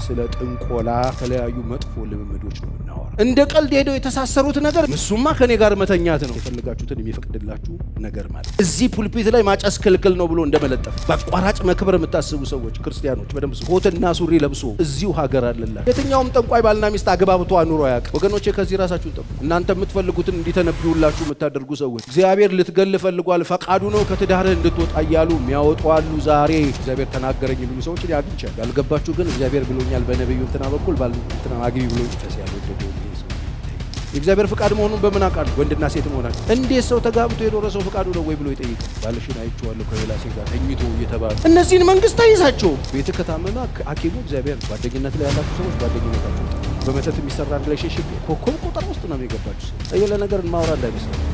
ስለ ጥንቆላ ተለያዩ መጥፎ ልምምዶች ነው የምናወራው። እንደ ቀልድ ሄደው የተሳሰሩት ነገር እሱማ ከኔ ጋር መተኛት ነው። የፈለጋችሁትን የሚፈቅድላችሁ ነገር ማለት እዚህ ፑልፒት ላይ ማጨስ ክልክል ነው ብሎ እንደመለጠፍ በአቋራጭ መክበር የምታስቡ ሰዎች ክርስቲያኖች በደንብ ኮትና ሱሪ ለብሶ እዚሁ ሀገር አለላችሁ። የትኛውም ጠንቋይ ባልና ሚስት አግባብቶ አኑሮ ያውቅ። ወገኖቼ ከዚህ ራሳችሁን ጠብቁ። እናንተ የምትፈልጉትን እንዲተነብዩላችሁ የምታደርጉ ሰዎች እግዚአብሔር ልትገል ፈልጓል ፈቃዱ ነው ከትዳርህ እንድትወጣ እያሉ የሚያወጡ አሉ። ዛሬ እግዚአብሔር ተናገረኝ የሚሉ ሰዎች ያግኝቻል። ያልገባችሁ ግን እግዚአብሔር ብሎኛል በነብዩ እንትና በኩል እንትና አግቢ ብሎ ይፈስ ያልወደደው የእግዚአብሔር ፍቃድ መሆኑን በምን አውቃለሁ? ወንድና ሴት መሆናቸው እንዴት ሰው ተጋብቶ የኖረ ሰው ፍቃዱ ነው ወይ ብሎ ይጠይቃል? ባልሽን አይቼዋለሁ ከሌላ ሴት ጋር ተኝቶ እየተባሉ እነዚህን መንግስት አይዛቸው። ቤት ከታመመ ሐኪሙ እግዚአብሔር። ጓደኝነት ላይ ያላችሁ ሰዎች ጓደኝነታችሁ በመተት የሚሰራ ሪሌሽንሺፕ ኮከብ ቁጥር ውስጥ ነው የሚገባችሁ። ጠየለ ነገር ማውራ እንዳይመስላችሁ።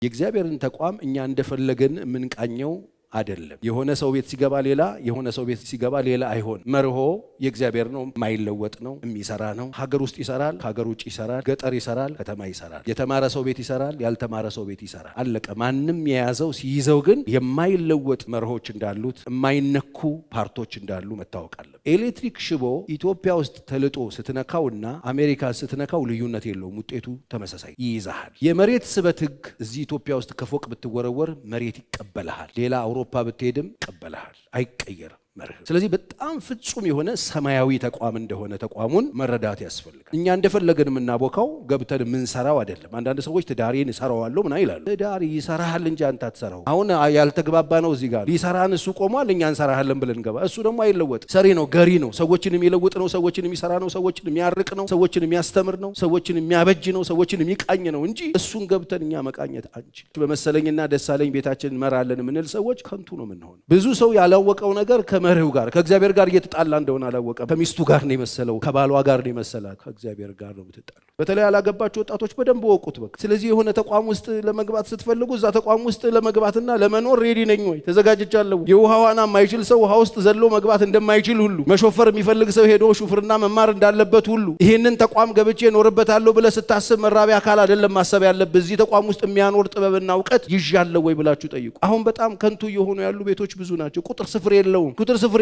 የእግዚአብሔርን ተቋም እኛ እንደፈለገን የምንቃኘው አይደለም። የሆነ ሰው ቤት ሲገባ ሌላ፣ የሆነ ሰው ቤት ሲገባ ሌላ አይሆን። መርሆ የእግዚአብሔር ነው፣ የማይለወጥ ነው፣ የሚሰራ ነው። ሀገር ውስጥ ይሰራል፣ ሀገር ውጭ ይሰራል፣ ገጠር ይሰራል፣ ከተማ ይሰራል። የተማረ ሰው ቤት ይሰራል፣ ያልተማረ ሰው ቤት ይሰራል። አለቀ። ማንም የያዘው ሲይዘው ግን የማይለወጥ መርሆች እንዳሉት፣ የማይነኩ ፓርቶች እንዳሉ መታወቅ አለ። ኤሌክትሪክ ሽቦ ኢትዮጵያ ውስጥ ተልጦ ስትነካውና አሜሪካን ስትነካው ልዩነት የለውም። ውጤቱ ተመሳሳይ ይይዛሃል። የመሬት ስበት ህግ እዚህ ኢትዮጵያ ውስጥ ከፎቅ ብትወረወር መሬት ይቀበልሃል። ሌላ አውሮፓ ብትሄድም ይቀበልሃል። አይቀየርም መርህ። ስለዚህ በጣም ፍጹም የሆነ ሰማያዊ ተቋም እንደሆነ ተቋሙን መረዳት ያስፈልጋል። እኛ እንደፈለገን የምናቦካው ገብተን የምንሰራው አይደለም። አንዳንድ ሰዎች ትዳሬን እሰራዋለሁ ምና ይላሉ። ትዳር ይሰራሃል እንጂ አንተ አትሰራው። አሁን ያልተግባባ ነው እዚህ ጋር። ሊሰራን እሱ ቆሟል፣ እኛ እንሰራሃለን ብለን ገባ። እሱ ደግሞ አይለወጥ፣ ሰሪ ነው፣ ገሪ ነው፣ ሰዎችን የሚለውጥ ነው፣ ሰዎችን የሚሰራ ነው፣ ሰዎችን የሚያርቅ ነው፣ ሰዎችን የሚያስተምር ነው፣ ሰዎችን የሚያበጅ ነው፣ ሰዎችን የሚቃኝ ነው እንጂ እሱን ገብተን እኛ መቃኘት አንችል። በመሰለኝና ደሳለኝ ቤታችን እንመራለን የምንል ሰዎች ከንቱ ነው የምንሆን። ብዙ ሰው ያላወቀው ነገር ከመርህው ጋር ከእግዚአብሔር ጋር እየተጣላ እንደሆነ አላወቀም። ከሚስቱ ጋር ነው የመሰለው፣ ከባሏ ጋር ነው የመሰላት። ከእግዚአብሔር ጋር ነው የምትጣሉ። በተለይ ያላገባችሁ ወጣቶች በደንብ ወቁት። በቃ ስለዚህ የሆነ ተቋም ውስጥ ለመግባት ስትፈልጉ እዛ ተቋም ውስጥ ለመግባትና ለመኖር ሬዲ ነኝ ወይ ተዘጋጅቻለሁ። የውሃ ዋና የማይችል ሰው ውሃ ውስጥ ዘሎ መግባት እንደማይችል ሁሉ መሾፈር የሚፈልግ ሰው ሄዶ ሹፍርና መማር እንዳለበት ሁሉ ይህንን ተቋም ገብቼ እኖርበታለሁ ብለህ ስታስብ መራቢያ አካል አይደለም ማሰብ ያለብህ። እዚህ ተቋም ውስጥ የሚያኖር ጥበብና እውቀት ይዣለሁ ወይ ብላችሁ ጠይቁ። አሁን በጣም ከንቱ የሆኑ ያሉ ቤቶች ብዙ ናቸው። ቁጥር ስፍር የለውም።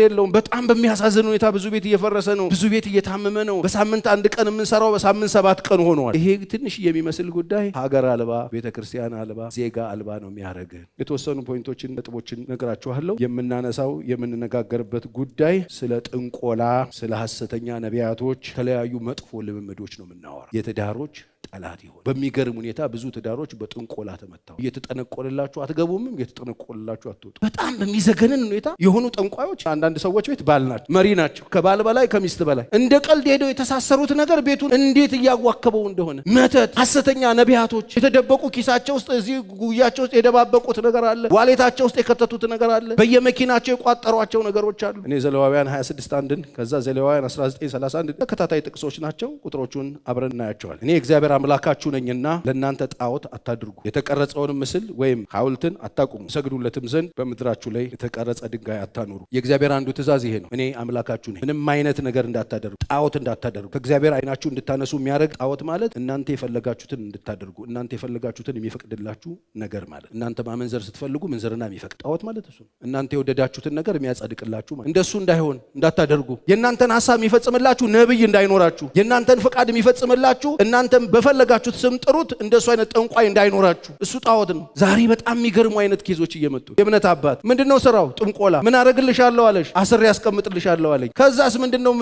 የለውም። በጣም በሚያሳዝን ሁኔታ ብዙ ቤት እየፈረሰ ነው። ብዙ ቤት እየታመመ ነው። በሳምንት አንድ ቀን የምንሰራው በሳምንት 7 ቀን ሆኗል። ይሄ ትንሽ የሚመስል ጉዳይ ሀገር አልባ፣ ቤተክርስቲያን አልባ፣ ዜጋ አልባ ነው የሚያደርገን። የተወሰኑ ፖይንቶችን ነጥቦችን ነግራችኋለሁ። የምናነሳው የምንነጋገርበት ጉዳይ ስለ ጥንቆላ፣ ስለ ሐሰተኛ ነቢያቶች፣ ተለያዩ መጥፎ ልምምዶች ነው የምናወራው። የትዳሮች ጠላት ይሆን። በሚገርም ሁኔታ ብዙ ትዳሮች በጥንቆላ ተመታው። እየተጠነቆለላችሁ አትገቡምም፣ እየተጠነቆለላችሁ አትወጡ። በጣም በሚዘገንን ሁኔታ የሆኑ ጠንቋዮች አንዳንድ ሰዎች ቤት ባል ናቸው፣ መሪ ናቸው፣ ከባል በላይ ከሚስት በላይ እንደ ቀልድ ሄደው የተሳሰሩት ነገር ቤቱን እንዴት እያዋከበው እንደሆነ። መተት፣ ሐሰተኛ ነቢያቶች የተደበቁ ኪሳቸው ውስጥ እዚህ ጉያቸው ውስጥ የደባበቁት ነገር አለ። ዋሌታቸው ውስጥ የከተቱት ነገር አለ። በየመኪናቸው የቋጠሯቸው ነገሮች አሉ። እኔ ዘሌዋውያን 26:1 ከዛ ዘሌዋውያን 19:31 ተከታታይ ጥቅሶች ናቸው። ቁጥሮቹን አብረን እናያቸዋለን። እኔ እግዚአብሔር አምላካችሁ ነኝና ለእናንተ ጣዖት አታድርጉ፣ የተቀረጸውን ምስል ወይም ሐውልትን አታቁሙ፣ ሰግዱለትም ዘንድ በምድራችሁ ላይ የተቀረጸ ድንጋይ አታኑሩ። የእግዚአብሔር አንዱ ትእዛዝ ይሄ ነው። እኔ አምላካችሁ ነኝ። ምንም አይነት ነገር እንዳታደርጉ፣ ጣዖት እንዳታደርጉ። ከእግዚአብሔር አይናችሁ እንድታነሱ የሚያደርግ ጣዖት ማለት እናንተ የፈለጋችሁትን እንድታደርጉ፣ እናንተ የፈለጋችሁትን የሚፈቅድላችሁ ነገር ማለት። እናንተ ማመንዘር ስትፈልጉ ምንዝርና የሚፈቅድ ጣዖት ማለት እሱ። እናንተ የወደዳችሁትን ነገር የሚያጸድቅላችሁ ማለት። እንደሱ እንዳይሆን እንዳታደርጉ። የእናንተን ሐሳብ የሚፈጽምላችሁ ነብይ እንዳይኖራችሁ፣ የእናንተን ፍቃድ የሚፈጽምላችሁ እናንተም በፈለጋችሁት ስም ጥሩት፣ እንደሱ አይነት ጠንቋይ እንዳይኖራችሁ። እሱ ጣዖት ነው። ዛሬ በጣም የሚገርሙ አይነት ኬዞች እየመጡ የእምነት አባት ምንድነው ስራው? ጥንቆላ። ምን አረግልሻለሁ አለሽ? አስሬ ያስቀምጥልሻለሁ አለኝ። ከዛስ ምንድነው?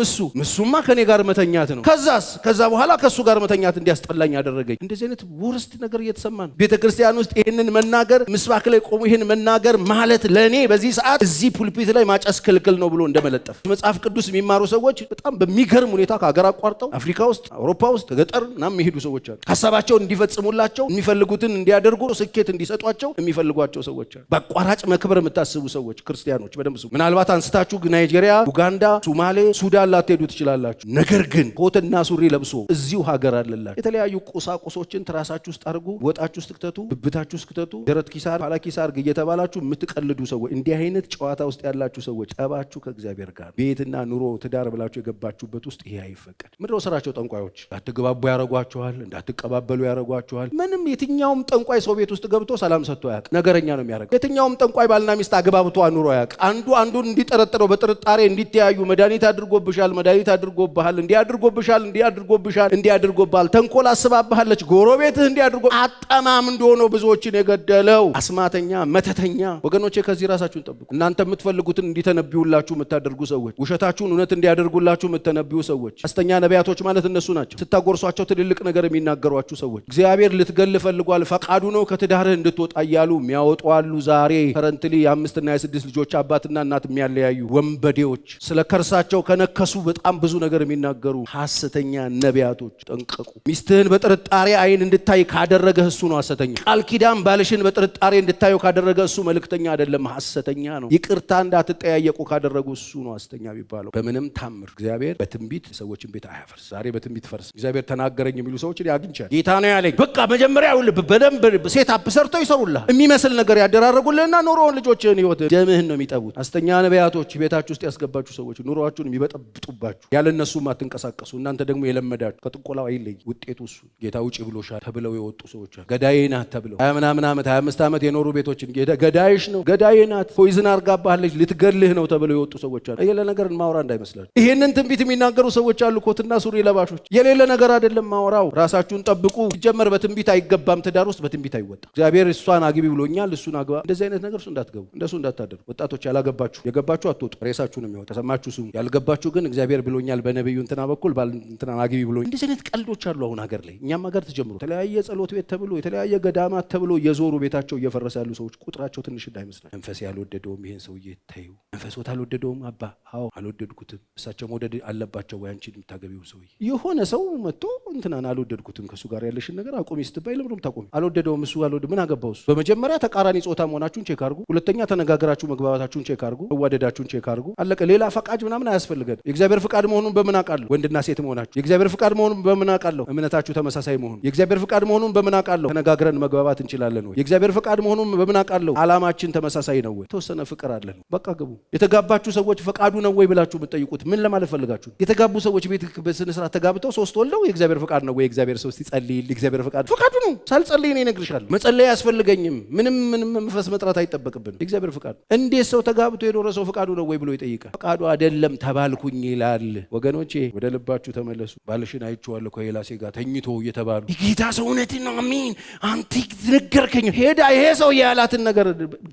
ምሱማ ከኔ ጋር መተኛት ነው። ከዛ በኋላ ከሱ ጋር መተኛት እንዲያስጠላኝ ያደረገኝ። እንደዚህ አይነት ወርስት ነገር እየተሰማ ነው ቤተክርስቲያን ውስጥ። ይሄንን መናገር ምስባክ ላይ ቆሞ ይሄን መናገር ማለት ለኔ በዚህ ሰዓት እዚህ ፑልፒት ላይ ማጨስ ክልክል ነው ብሎ እንደመለጠፍ። መጽሐፍ ቅዱስ የሚማሩ ሰዎች በጣም በሚገርም ሁኔታ ከሀገር አቋርጠው አፍሪካ ውስጥ፣ አውሮፓ ውስጥ፣ ገጠር እና የሚሄዱ ሰዎች አሉ። ሐሳባቸውን እንዲፈጽሙላቸው የሚፈልጉትን እንዲያደርጉ ስኬት እንዲሰጧቸው የሚፈልጓቸው ሰዎች አሉ። በአቋራጭ መክበር የምታስቡ ሰዎች ክርስቲያኖች በደንብ ስሙ። ምናልባት አንስታችሁ ናይጄሪያ፣ ኡጋንዳ፣ ሱማሌ፣ ሱዳን ላትሄዱ ትችላላችሁ። ነገር ግን ኮትና ሱሪ ለብሶ እዚሁ ሀገር አለላችሁ። የተለያዩ ቁሳቁሶችን ትራሳችሁ ውስጥ አድርጉ፣ ወጣችሁ ውስጥ ክተቱ፣ ብብታችሁ ውስጥ ክተቱ፣ ደረት ኪሳር፣ ኋላ ኪሳር እየተባላችሁ የምትቀልዱ ሰዎች፣ እንዲህ አይነት ጨዋታ ውስጥ ያላችሁ ሰዎች ጠባችሁ ከእግዚአብሔር ጋር። ቤትና ኑሮ ትዳር ብላችሁ የገባችሁበት ውስጥ ይሄ አይፈቀድ። ምንድነው ስራቸው? ጠንቋዮች አትግባቡ ያረጓችኋል። እንዳትቀባበሉ ያረጓችኋል። ምንም የትኛውም ጠንቋይ ሰው ቤት ውስጥ ገብቶ ሰላም ሰጥቶ አያውቅ። ነገረኛ ነው የሚያደርገው። የትኛውም ጠንቋይ ባልና ሚስት አግባብቶ አኑሮ አያውቅ። አንዱ አንዱን እንዲጠረጥረው በጥርጣሬ እንዲተያዩ መድኃኒት አድርጎብሻል፣ መድኃኒት አድርጎብሃል፣ እንዲያድርጎብሻል፣ እንዲያድርጎብሻል፣ እንዲያድርጎብሃል፣ ተንኮል አስባብሃለች፣ ጎረቤትህ እንዲያድርጎ አጠማም እንደሆነው ብዙዎችን የገደለው አስማተኛ መተተኛ። ወገኖቼ ከዚህ ራሳችሁን ጠብቁ። እናንተ የምትፈልጉትን እንዲተነብዩላችሁ የምታደርጉ ሰዎች፣ ውሸታችሁን እውነት እንዲያደርጉላችሁ የምትተነብዩ ሰዎች፣ ሐሰተኛ ነቢያቶች ማለት እነሱ ናቸው። ስታጎርሷቸው ትልልቅ ነገር የሚናገሯችሁ ሰዎች እግዚአብሔር ልትገል ፈልጓል ፈቃዱ ነው ከትዳርህ እንድትወጣ እያሉ የሚያወጡ አሉ። ዛሬ ከረንትሊ የ5 እና የ6 ልጆች አባትና እናት የሚያለያዩ ወንበዴዎች፣ ስለ ከርሳቸው ከነከሱ በጣም ብዙ ነገር የሚናገሩ ሐሰተኛ ነቢያቶች ጠንቀቁ። ሚስትህን በጥርጣሬ አይን እንድታይ ካደረገ እሱ ነው ሐሰተኛ። ቃል ኪዳን ባልሽን በጥርጣሬ እንድታየው ካደረገ እሱ መልእክተኛ አይደለም፣ ሐሰተኛ ነው። ይቅርታ እንዳትጠያየቁ ካደረጉ እሱ ነው ሐሰተኛ የሚባለው። በምንም ታምር እግዚአብሔር በትንቢት ሰዎችን ቤት አያፈርስ። ዛሬ በትንቢት ፈርስ። እግዚአብሔር ተናገረኝ የሚሉ ሰዎች አግኝቻለሁ። ጌታ ነው ያለኝ በቃ መጀመሪያ በደንብ ሴት አፕ ሰርተው ይሰሩልሃል። የሚመስል ነገር ያደራረጉልህና ኑሮውን ልጆችህን ህይወት ደምህን ነው የሚጠቡት። ሐሰተኛ ነቢያቶች ቤታችሁ ውስጥ ያስገባችሁ ሰዎች ኑሮአችሁን የሚበጠብጡባችሁ ያለ እነሱም አትንቀሳቀሱ። እናንተ ደግሞ የለመዳችሁ ከጥንቆላው አይለይ ውጤቱ እሱ። ጌታ ውጪ ብሎሻል ተብለው የወጡ ሰዎች ገዳዬ ናት ተብለው 20 ምናምን ዓመት 25 ዓመት የኖሩ ቤቶችን ገዳይሽ ነው ገዳዬ ናት ፖይዝን አርጋባለች ልትገልህ ነው ተብለው የወጡ ሰዎች አሉ። የሌለ ነገር ማውራ እንዳይመስላችሁ። ይሄንን ትንቢት የሚናገሩ ሰዎች አሉ፣ ኮትና ሱሪ ለባሾች። የሌለ ነገር አይደለም ማውራው። ራሳችሁን ጠብቁ። ሲጀመር በትንቢት አይገባም። ትዳር ውስጥ በትንቢት አይወጣ። እግዚአብሔር እሷን አግቢ ብሎኛል እሱን አግባ። እንደዚህ አይነት ነገር ውስጥ እንዳትገቡ፣ እንደሱ እንዳታደርጉ። ወጣቶች ያላገባችሁ የገባችሁ አትወጡ፣ ሬሳችሁ ነው የሚወጣ። ተሰማችሁ ስሙ። ያልገባችሁ ግን እግዚአብሔር ብሎኛል በነብዩ እንትና በኩል ባል እንትና አግቢ ብሎኝ። እንደዚህ አይነት ቀልዶች አሉ አሁን ሀገር ላይ፣ እኛም ሀገር ተጀምሮ የተለያየ ጸሎት ቤት ተብሎ የተለያየ ገዳማት ተብሎ የዞሩ ቤታቸው እየፈረሰ ያሉ ሰዎች ቁጥራቸው ትንሽ እንዳይመስላል። መንፈስ ያልወደደውም ይሄን ሰውዬ ታዩ። መንፈሶት አልወደደውም። አባ አዎ አልወደድኩትም። እሳቸው መውደድ አለባቸው ወይ አንቺን የምታገቢው ሰውዬ? የሆነ ሰው መጥቶ እንትናን አልወደድኩትም ከሱ ጋር ያለሽን ነገር አቁሚ ስትባይ ለምንም ታቆሚ። አልወደደውም እሱ አልወደድ ምን አገባው እሱ? በመጀመሪያ ተቃራኒ ጾታ መሆናችሁን ቼክ አድርጉ። ሁለተኛ ተነጋገራችሁ መግባባታችሁን ቼክ አድርጉ። መዋደዳችሁን ቼክ አድርጉ። አለቀ። ሌላ ፈቃጅ ምናምን አያስፈልገን። የእግዚአብሔር ፍቃድ መሆኑን በምን አውቃለሁ? ወንድና ሴት መሆናችሁ የእግዚአብሔር ፍቃድ መሆኑን በምን አውቃለሁ? እምነታችሁ ተመሳሳይ መሆኑን የእግዚአብሔር ፍቃድ መሆኑን በምን አውቃለሁ? ተነጋግረን መግባባት እንችላለን ወይ? የእግዚአብሔር ፍቃድ መሆኑን በምን አውቃለሁ? ዓላማችን ተመሳሳይ ነው ወይ? ተወሰነ ፍቅር አለን። በቃ ግቡ። የተጋባችሁ ሰዎች ፈቃዱ ነው ወይ ብላችሁ የምትጠይቁት ምን ለማለት ፈልጋችሁ? የተጋቡ ሰዎች ቤት በስነ ስርዓት ተጋብተው 3 ወልደው የእግዚአብሔር ፍቃድ ነው ወይ? የእግዚአብሔር ሰው ሲጸልይ የእግዚአብሔር ፍቃዱ ነው። ሳልጸልይ እኔ እነግርሻለሁ። መጸለይ አያስፈልገኝም። ምንም መንፈስ መጥራት አይጠበቅብንም። የእግዚአብሔር ፍቃድ። እንዴት ሰው ተጋብቶ የኖረ ሰው ፍቃዱ ነው ወይ ብሎ ይጠይቃል? ፍቃዱ አይደለም ተባልኩኝ ይላል። ወገኖቼ ወደ ልባችሁ ተመለሱ። ባልሽን አይቼዋለሁ ከሌላ ሴት ጋር ተኝቶ እየተባሉ የጌታ ሰው እውነትን ነው አሜን አንተ ነገርከኝ ሄዳ ይሄ ሰው ያላትን ነገር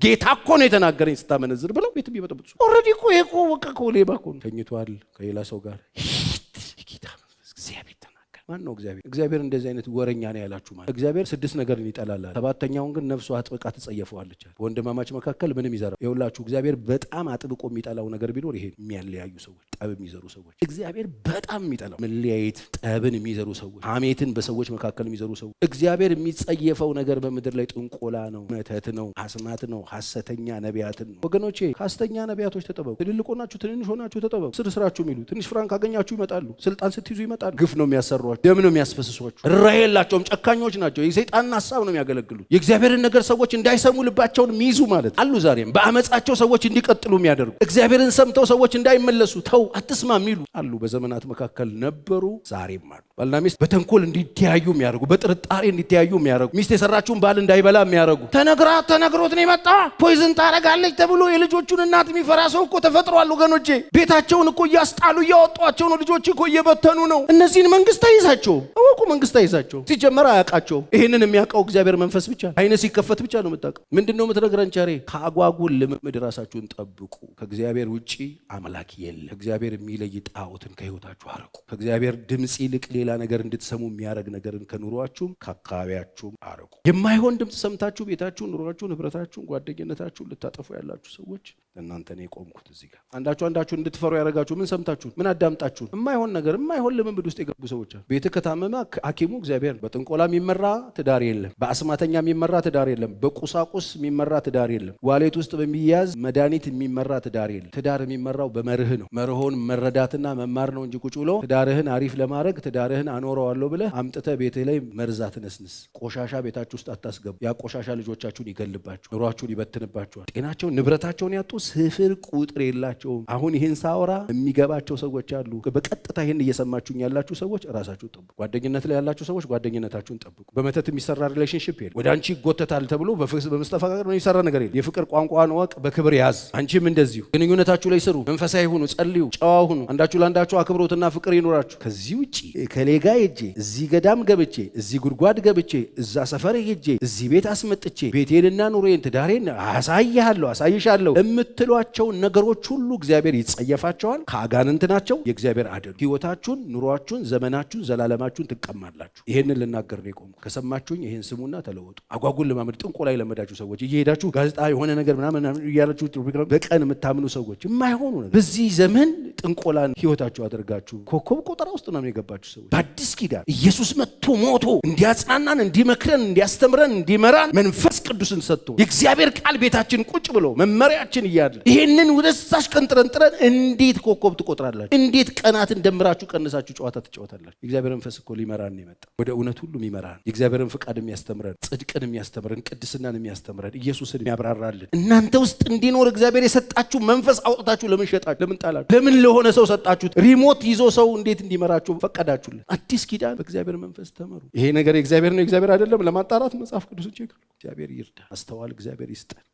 ጌታ እኮ ነው የተናገረኝ ስታመነዝር ብለው ቤት ቢበጠብጡ ኦልሬዲ እኮ ይሄ እኮ በቃ ሌባ እኮ ተኝቷል ከሌላ ሰው ጋር። ጌታ እግዚአብሔር ማን ነው? እግዚአብሔር እንደዚህ አይነት ወረኛ ነው ያላችሁ ማለት። እግዚአብሔር 6 ነገርን ይጠላል። 7ኛውን ግን ነፍሱ አጥብቃ ትጸየፈዋለች። በወንድማማች መካከል ምንም ይዘራው ይኸውላችሁ። እግዚአብሔር በጣም አጥብቆ የሚጠላው ነገር ቢኖር ይሄ የሚያለያዩ ሰዎች፣ ጠብ የሚዘሩ ሰዎች። እግዚአብሔር በጣም የሚጠላው መለያየት፣ ጠብን የሚዘሩ ሰዎች፣ ሐሜትን በሰዎች መካከል የሚዘሩ ሰዎች። እግዚአብሔር የሚጸየፈው ነገር በምድር ላይ ጥንቆላ ነው፣ መተት ነው፣ አስማት ነው፣ ሐሰተኛ ነቢያትን ነው። ወገኖቼ ከሐሰተኛ ነቢያቶች ተጠበቁ። ትልልቅ ሆናችሁ ትንንሽ ሆናችሁ ተጠበቁ። ስራችሁ የሚሉ ትንሽ ፍራንክ ካገኛችሁ ይመጣሉ። ስልጣን ስትይዙ ይመጣሉ። ግፍ ነው የሚያሰሯችሁ። ደም ነው የሚያስፈስሷቸው። ራይ የላቸውም። ጨካኞች ናቸው። የሰይጣንን ሐሳብ ነው የሚያገለግሉት። የእግዚአብሔርን ነገር ሰዎች እንዳይሰሙ ልባቸውን የሚይዙ ማለት አሉ። ዛሬም በአመጻቸው ሰዎች እንዲቀጥሉ የሚያደርጉ እግዚአብሔርን ሰምተው ሰዎች እንዳይመለሱ ተው አትስማ የሚሉ አሉ። በዘመናት መካከል ነበሩ፣ ዛሬም አሉ። ባልና ሚስት በተንኮል እንዲተያዩ የሚያደርጉ፣ በጥርጣሬ እንዲተያዩ የሚያደርጉ፣ ሚስት የሰራችውን ባል እንዳይበላ የሚያደርጉ። ተነግሮት ነው የመጣ ፖይዝን ታረጋለች ተብሎ የልጆቹን እናት የሚፈራ ሰው እኮ ተፈጥሯል። ወገኖቼ ቤታቸውን እኮ እያስጣሉ እያወጧቸው ነው። ልጆች እኮ እየበተኑ ነው። እነዚህን መንግስት አይዛቸው እወቁ። መንግስት አይዛቸው ሲጀመር አያውቃቸው። ይህንን የሚያውቀው እግዚአብሔር መንፈስ ብቻ። አይነ ሲከፈት ብቻ ነው የምታውቀው። ምንድነው የምትነግረን? ቻሬ ከአጓጉል ልምምድ ራሳችሁን ጠብቁ። ከእግዚአብሔር ውጪ አምላክ የለም። እግዚአብሔር የሚለይ ጣዖትን ከህይወታችሁ አርቁ። ከእግዚአብሔር ድምፅ ይልቅ ሌላ ነገር እንድትሰሙ የሚያደርግ ነገርን ከኑሯችሁም ከአካባቢያችሁም አርቁ። የማይሆን ድምፅ ሰምታችሁ ቤታችሁን፣ ኑሯችሁን፣ ህብረታችሁን፣ ጓደኝነታችሁን ልታጠፉ ያላችሁ ሰዎች እናንተ ነው የቆምኩት እዚህ ጋር። አንዳችሁ እንድትፈሩ ያደርጋችሁ ምን ሰምታችሁ ምን አዳምጣችሁ? የማይሆን ነገር የማይሆን ልምምድ ውስጥ የገቡ ሰዎች አሉ። ቤት ከታመመ ሐኪሙ እግዚአብሔር ነው። በጥንቆላ የሚመራ ትዳር የለም። በአስማተኛ የሚመራ ትዳር የለም። በቁሳቁስ የሚመራ ትዳር የለም። ዋሌት ውስጥ በሚያዝ መድኃኒት የሚመራ ትዳር የለም። ትዳር የሚመራው በመርህ ነው። መርሆ ያየኸውን መረዳትና መማር ነው እንጂ ቁጭ ብሎ ትዳርህን አሪፍ ለማድረግ ትዳርህን አኖረዋለሁ ብለህ አምጥተህ ቤትህ ላይ መርዛት ነስንስ። ቆሻሻ ቤታችሁ ውስጥ አታስገቡ። ያ ቆሻሻ ልጆቻችሁን ይገልባችሁ፣ ኑሯችሁን ይበትንባችኋል። ጤናቸውን ንብረታቸውን ያጡ ስፍር ቁጥር የላቸውም። አሁን ይህን ሳወራ የሚገባቸው ሰዎች አሉ። በቀጥታ ይህን እየሰማችሁኝ ያላችሁ ሰዎች ራሳችሁን ጠብቁ። ጓደኝነት ላይ ያላችሁ ሰዎች ጓደኝነታችሁን ጠብቁ። በመተት የሚሰራ ሪሌሽንሽፕ የለም። ወደ አንቺ ይጎተታል ተብሎ በመስተፋቀር የሚሰራ ነገር የለም። የፍቅር ቋንቋን ወቅ በክብር ያዝ። አንቺም እንደዚሁ ግንኙነታችሁ ላይ ስሩ። መንፈሳዊ ሁኑ፣ ጸልዩ፣ ጨዋ ሁኑ። አንዳችሁ ለአንዳችሁ አክብሮትና ፍቅር ይኖራችሁ። ከዚህ ውጪ ከሌጋ ሄጄ እዚህ ገዳም ገብቼ እዚህ ጉድጓድ ገብቼ እዛ ሰፈር ሄጄ እዚህ ቤት አስመጥቼ ቤቴንና ኑሮዬን ትዳሬን አሳይሃለሁ አሳይሻለሁ የምትሏቸው ነገሮች ሁሉ እግዚአብሔር ይጸየፋቸዋል። ከአጋንንት ናቸው። የእግዚአብሔር አይደሉም። ህይወታችሁን፣ ኑሯችሁን፣ ዘመናችሁን፣ ዘላለማችሁን ትቀማላችሁ። ይሄንን ልናገር ነው የቆምኩት። ከሰማችሁኝ ይሄን ስሙና ተለወጡ። አጓጉል ለማመድ ጥንቆላ የለመዳችሁ ሰዎች እየሄዳችሁ ጋዜጣ የሆነ ነገር ምናምን እያላችሁ በቀን የምታምኑ ሰዎች የማይሆኑ ነገር በዚህ ዘመን ጥንቆላን ህይወታችሁ አድርጋችሁ ኮከብ ቆጠራ ውስጥ ነው የገባችሁ ሰዎች። በአዲስ ኪዳን ኢየሱስ መጥቶ ሞቶ እንዲያጽናናን፣ እንዲመክረን፣ እንዲያስተምረን፣ እንዲመራን መንፈስ ቅዱስን ሰጥቶ የእግዚአብሔር ቃል ቤታችን ቁጭ ብሎ መመሪያችን እያለ ይሄንን ወደዛሽ ቀን ጥረን እንዴት ኮከብ ትቆጥራላችሁ? እንዴት ቀናትን ደምራችሁ ቀንሳችሁ ጨዋታ ትጫወታላችሁ? የእግዚአብሔር መንፈስ እኮ ሊመራን ነው የመጣው። ወደ እውነት ሁሉ የሚመራን የእግዚአብሔርን ፍቃድ የሚያስተምረን፣ ጽድቅን የሚያስተምረን፣ ቅድስናን የሚያስተምረን፣ ኢየሱስን የሚያብራራልን እናንተ ውስጥ እንዲኖር እግዚአብሔር የሰጣችሁ መንፈስ አውጥታችሁ ለምን ሸጣችሁ? ለምን ጣላችሁ? ለምን ለሆነ ሰው ሰጣችሁት? ሪሞት ይዞ ሰው እንዴት እንዲመራችሁ ፈቀዳችሁልን? አዲስ ኪዳን በእግዚአብሔር መንፈስ ተመሩ። ይሄ ነገር የእግዚአብሔር ነው የእግዚአብሔር አይደለም ለማጣራት መጽሐፍ ቅዱስን ቼክ። እግዚአብሔር ይርዳ። አስተዋል እግዚአብሔር ይስጠን።